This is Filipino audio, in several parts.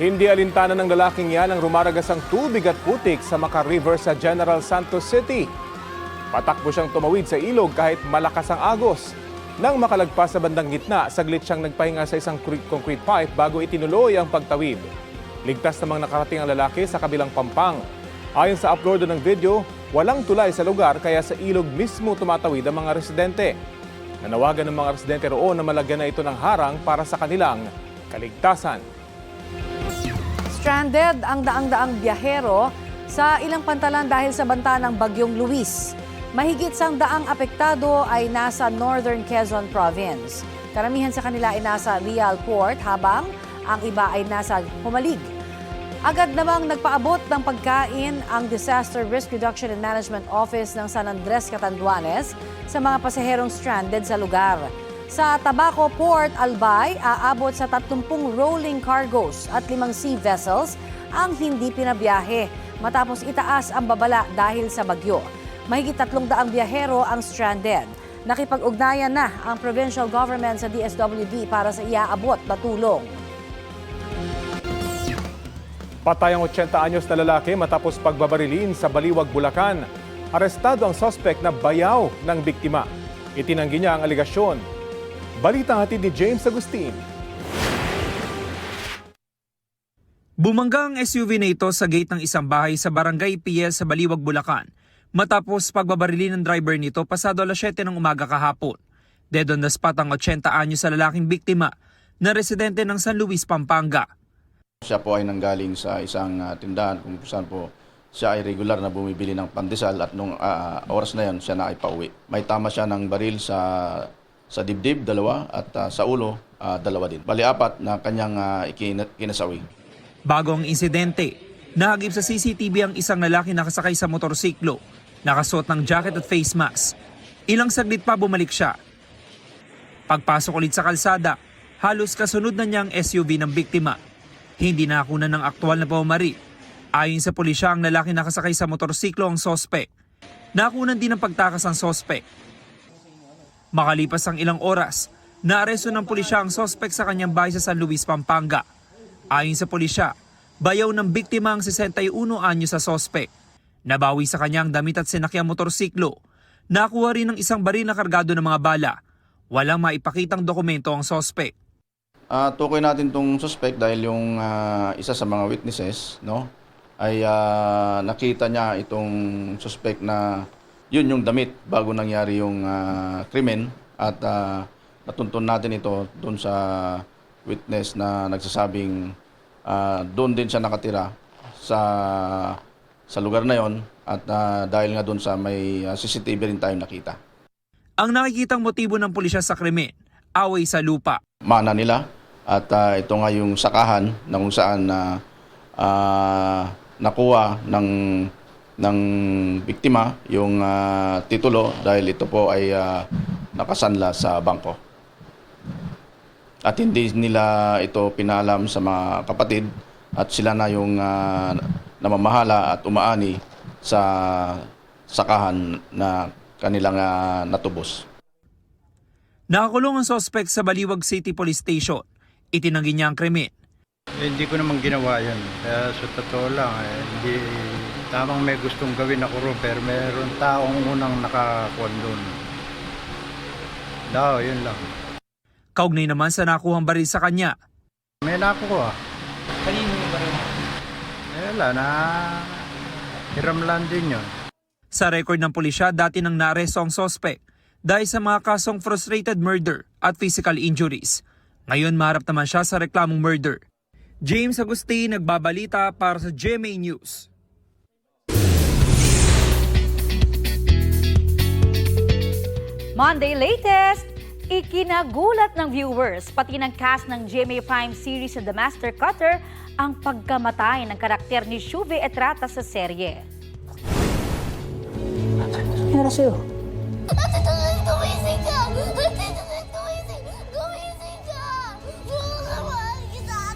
Hindi alintana ng lalaking yan ang rumaragasang tubig at putik sa Maca River sa General Santos City. Patakbo siyang tumawid sa ilog kahit malakas ang agos. Nang makalagpas sa bandang gitna, saglit siyang nagpahinga sa isang concrete pipe bago itinuloy ang pagtawid. Ligtas namang nakarating ang lalaki sa kabilang pampang. Ayon sa upload ng video, walang tulay sa lugar kaya sa ilog mismo tumatawid ang mga residente. Nanawagan ng mga residente roon na malagyan na ito ng harang para sa kanilang kaligtasan. Stranded ang daang-daang biyahero sa ilang pantalan dahil sa banta ng Bagyong Luis. Mahigit 100 apektado ay nasa Northern Quezon Province. Karamihan sa kanila ay nasa Real Port habang ang iba ay nasa Humalig. Agad namang nagpaabot ng pagkain ang Disaster Risk Reduction and Management Office ng San Andres, Catanduanes sa mga pasaherong stranded sa lugar. Sa Tabaco Port, Albay, aabot sa 30 rolling cargos at 5 sea vessels ang hindi pinabiyahe matapos itaas ang babala dahil sa bagyo. Mahigit 300 biyahero ang stranded. Nakipag-ugnayan na ang provincial government sa DSWD para sa iaabot na tulong. Patay ang 80 anyos na lalaki matapos pagbabarilin sa Baliwag, Bulacan. Arestado ang suspect na bayaw ng biktima. Itinanggi niya ang aligasyon. Balitang hatid ni James Agustin. Bumangga ang SUV na ito sa gate ng isang bahay sa Barangay PS sa Baliwag, Bulacan. Matapos pagbabarilin ng driver nito pasado alas 7 ng umaga kahapon. Dead on the spot ang 80 anyos sa lalaking biktima na residente ng San Luis, Pampanga. Siya po ay nanggaling sa isang tindahan kung saan po siya ay regular na bumibili ng pandesal at nung oras na yon siya na ay pauwi. May tama siya ng baril sa dibdib, 2 at sa ulo, 2 din. Bali 4 na kanyang kinasawi. Bago ang insidente, nahagip sa CCTV ang isang lalaki nakasakay sa motorsiklo, nakasuot ng jacket at face mask. Ilang saglit pa bumalik siya. Pagpasok ulit sa kalsada, halos kasunod na niya ang SUV ng biktima. Hindi nakunan ng aktual na pamamari. Ayon sa pulisya, ang lalaki nakasakay sa motorsiklo ang sospek. Nakunan din ng pagtakas ang sospek. Makalipas ang ilang oras, naaresto ng pulisya ang sospek sa kanyang bahay sa San Luis, Pampanga. Ayon sa pulisya, bayaw ng biktima ang 61 anyo sa sospek. Nabawi sa kanyang damit at sinakyang motorsiklo. Nakuha rin ng isang baril na kargado ng mga bala. Walang maipakitang dokumento ang sospek. Tukoy natin itong suspect dahil yung isa sa mga witnesses ay nakita niya itong suspect na yun yung damit bago nangyari yung krimen at natuntun natin ito doon sa witness na nagsasabing doon din siya nakatira sa lugar na yon at dahil nga doon sa may CCTV rin tayo nakita. Ang nakikitang motibo ng pulisya sa krimen, away sa lupa. Mana nila at ito nga yung sakahan na kung saan nakuha ng biktima yung titulo dahil ito po ay nakasanla sa bangko. At hindi nila ito pinaalam sa mga kapatid at sila na yung namamahala at umaani sa sakahan na kanilang natubos. Nakakulong ang suspect sa Baliwag City Police Station. Itinanggi niya ang krimen. Hindi ko naman ginawa yun. Kaya sa totoo lang, hindi tamang may gustong gawin ako ron, pero mayroon taong unang nakakuan doon. Yun lang. Kaugnay naman sa nakuhang baril sa kanya. May nakuha. Kanino yung baril? Wala na. Hiram lang din yun. Sa record ng pulisya, dati nang naaresto ang suspect dahil sa mga kasong frustrated murder at physical injuries. Ngayon maharap naman siya sa reklamong murder. James Agustin, nagbabalita para sa GMA News. Monday latest! Ikinagulat ng viewers, pati ng cast ng GMA Prime series The Master Cutter, ang pagkamatay ng karakter ni Shuve Etrata sa serye. Ano sa'yo? Gumising ka! Gumising ka!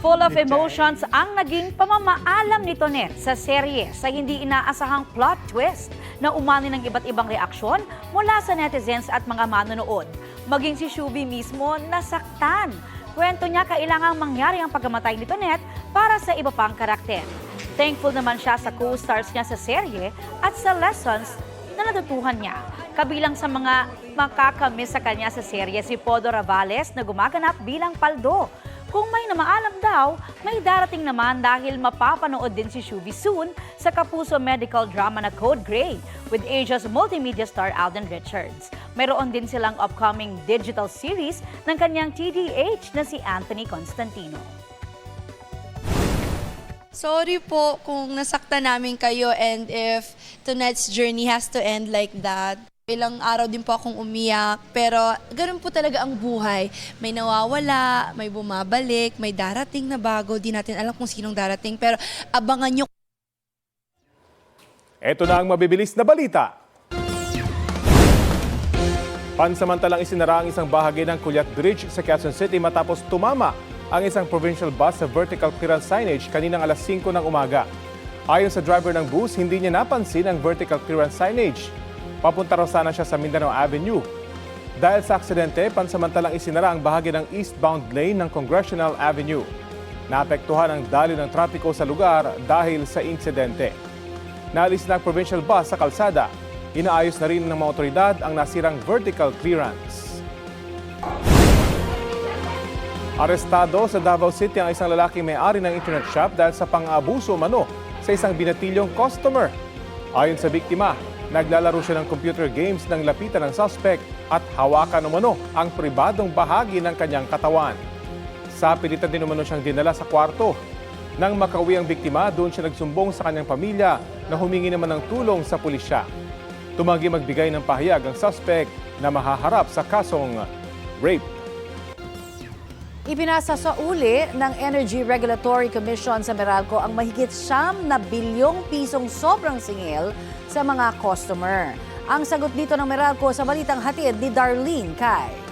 Full of emotions ang naging pamamaalam ni Tonet sa serye sa hindi inaasahang plot twist na umani ng iba't ibang reaksyon mula sa netizens at mga manonood. Maging si Shuvi mismo nasaktan. Kwento niya kailangang mangyari ang pagkamatay ni Tonet para sa iba pang karakter. Thankful naman siya sa co-stars niya sa serye at sa lessons na natutuhan niya. Kabilang sa mga makakamiss sa kanya sa serye si Podo Ravales na gumaganap bilang Paldo. Kung may namaalam daw, may darating naman dahil mapapanood din si Shuvi soon sa Kapuso medical drama na Code Grey with Asia's multimedia star Alden Richards. Mayroon din silang upcoming digital series ng kanyang TDH na si Anthony Constantino. Sorry po kung nasaktan namin kayo and if tonight's journey has to end like that. Ilang araw din po akong umiyak, pero ganun po talaga ang buhay. May nawawala, may bumabalik, may darating na bago. Di natin alam kung sinong darating, pero abangan nyo. Ito na ang mabibilis na balita. Pansamantalang isinara ang isang bahagi ng Culiat Bridge sa Quezon City matapos tumama ang isang provincial bus sa vertical clearance signage kaninang alas 5 ng umaga. Ayon sa driver ng bus, hindi niya napansin ang vertical clearance signage. Papunta raw sana siya sa Mindanao Avenue. Dahil sa aksidente, pansamantalang isinara ang bahagi ng eastbound lane ng Congressional Avenue. Naapektuhan ang daloy ng trapiko sa lugar dahil sa insidente. Naalis na ang provincial bus sa kalsada. Inaayos na rin ng mga otoridad ang nasirang vertical clearance. Arestado sa Davao City ang isang lalaking may-ari ng internet shop dahil sa pang-abuso umano sa isang binatilyong customer. Ayon sa biktima, naglalaro siya ng computer games nang lapitan ng suspect at hawakan umano ang pribadong bahagi ng kanyang katawan. Sa pilitan din umano siyang dinala sa kwarto. Nang makauwi ang biktima, doon siya nagsumbong sa kanyang pamilya na humingi naman ng tulong sa pulisya. Tumanggi magbigay ng pahayag ang suspect na mahaharap sa kasong rape. Ipinasa sa uli ng Energy Regulatory Commission sa Meralco ang mahigit 9 bilyong pisong sobrang singil sa mga customer. Ang sagot dito ng Meralco sa balitang hatid ni Darlene Kai.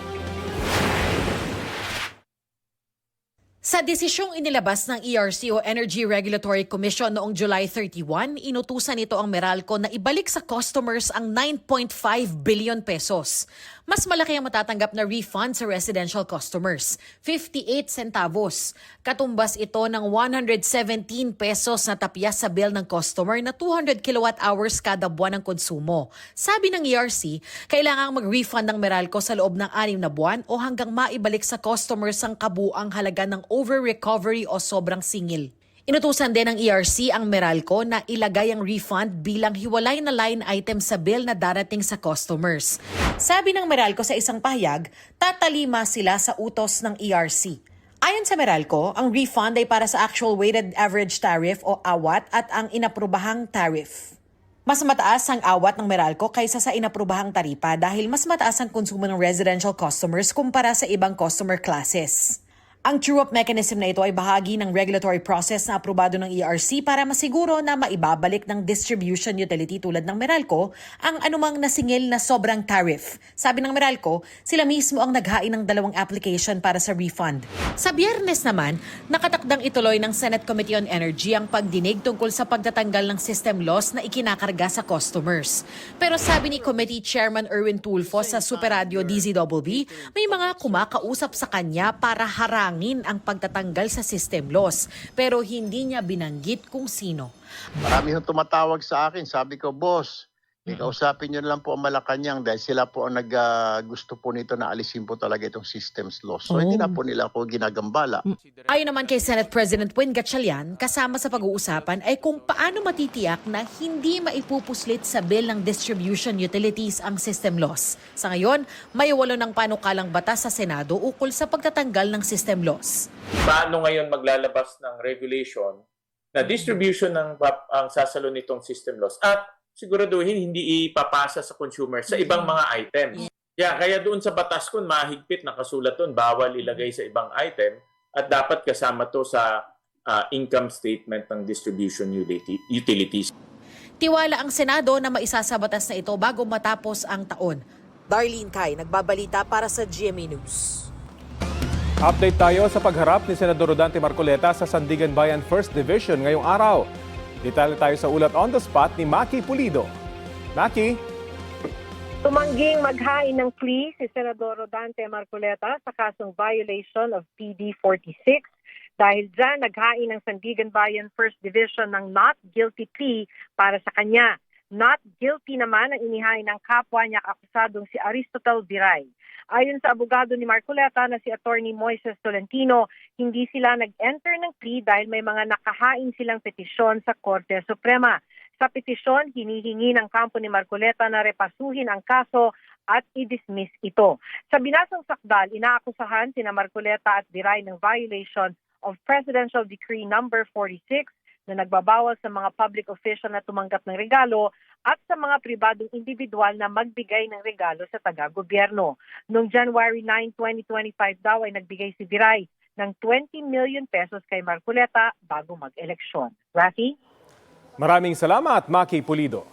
Sa desisyong inilabas ng ERC o Energy Regulatory Commission noong July 31, inutusan nito ang Meralco na ibalik sa customers ang 9.5 billion pesos. Mas malaki ang matatanggap na refund sa residential customers, 58 centavos. Katumbas ito ng 117 pesos na tapyas sa bill ng customer na 200 kilowatt hours kada buwan ng konsumo. Sabi ng ERC, kailangang mag-refund ng Meralco sa loob ng 6 na buwan o hanggang maibalik sa customers ang kabuang halaga ng over-recovery o sobrang singil. Inutusan din ng ERC ang Meralco na ilagay ang refund bilang hiwalay na line item sa bill na darating sa customers. Sabi ng Meralco sa isang pahayag, tatalima sila sa utos ng ERC. Ayon sa Meralco, ang refund ay para sa actual weighted average tariff o AWAT at ang inaprubahang tariff. Mas mataas ang awat ng Meralco kaysa sa inaprubahang taripa dahil mas mataas ang konsumo ng residential customers kumpara sa ibang customer classes. Ang true-up mechanism na ito ay bahagi ng regulatory process na aprobado ng ERC para masiguro na maibabalik ng distribution utility tulad ng Meralco ang anumang nasingil na sobrang tariff. Sabi ng Meralco, sila mismo ang naghain ng 2 application para sa refund. Sa Biyernes naman, nakatakdang ituloy ng Senate Committee on Energy ang pagdinig tungkol sa pagtatanggal ng system loss na ikinakarga sa customers. Pero sabi ni Committee Chairman Erwin Tulfo sa Super Radio DZBB, may mga kumakausap sa kanya para harang ang pagtatanggal sa system loss pero hindi niya binanggit kung sino. Marami hong tumatawag sa akin. Sabi ko, boss, ikausapin nyo lang po ang Malacanang dahil sila po ang gusto po nito na alisin po talaga itong systems loss. So hindi na po nila ako ginagambala. Ayon naman kay Senate President Win Gatchalian, kasama sa pag-uusapan ay kung paano matitiyak na hindi maipupuslit sa bill ng distribution utilities ang system loss. Sa ngayon, may 8 ng panukalang batas sa Senado ukol sa pagtatanggal ng system loss. Paano ngayon maglalabas ng regulation na distribution ang sasalo nitong system loss at siguraduhin hindi ipapasa sa consumer sa ibang mga items. Kaya doon sa batas ko, mahigpit nakasulat doon, bawal ilagay sa ibang item at dapat kasama to sa income statement ng distribution utilities. Tiwala ang Senado na maisasa batas na ito bago matapos ang taon. Darlene Kai, nagbabalita para sa GMA News. Update tayo sa pagharap ni Senador Rodante Marcoleta sa Sandigan Bayan 1st Division ngayong araw. Detalye tayo sa ulat on the spot ni Maki Pulido. Maki? Tumangging maghain ng plea si Senador Rodante Marcoleta sa kasong violation of PD 46. Dahil dyan, naghain ng Sandigan Bayan First Division ng not guilty plea para sa kanya. Not guilty naman ang inihain ng kapwa niya akusadong si Aristotle Viray. Ayon sa abogado ni Marcoleta na si Attorney Moises Tolentino, hindi sila nag-enter ng plea dahil may mga nakahain silang petisyon sa Korte Suprema. Sa petisyon, hinihingi ng kampo ni Marcoleta na repasuhin ang kaso at i-dismiss ito. Sa binasang sakdal, inaakusahan sina Marcoleta at Viray ng violation of Presidential Decree Number 46 na nagbabawal sa mga public official na tumanggap ng regalo at sa mga pribadong individual na magbigay ng regalo sa taga-gobyerno. Noong January 9, 2025 daw ay nagbigay si Viray ng 20 million pesos kay Marcoleta bago mag-eleksyon. Rafi? Maraming salamat, Maki Pulido.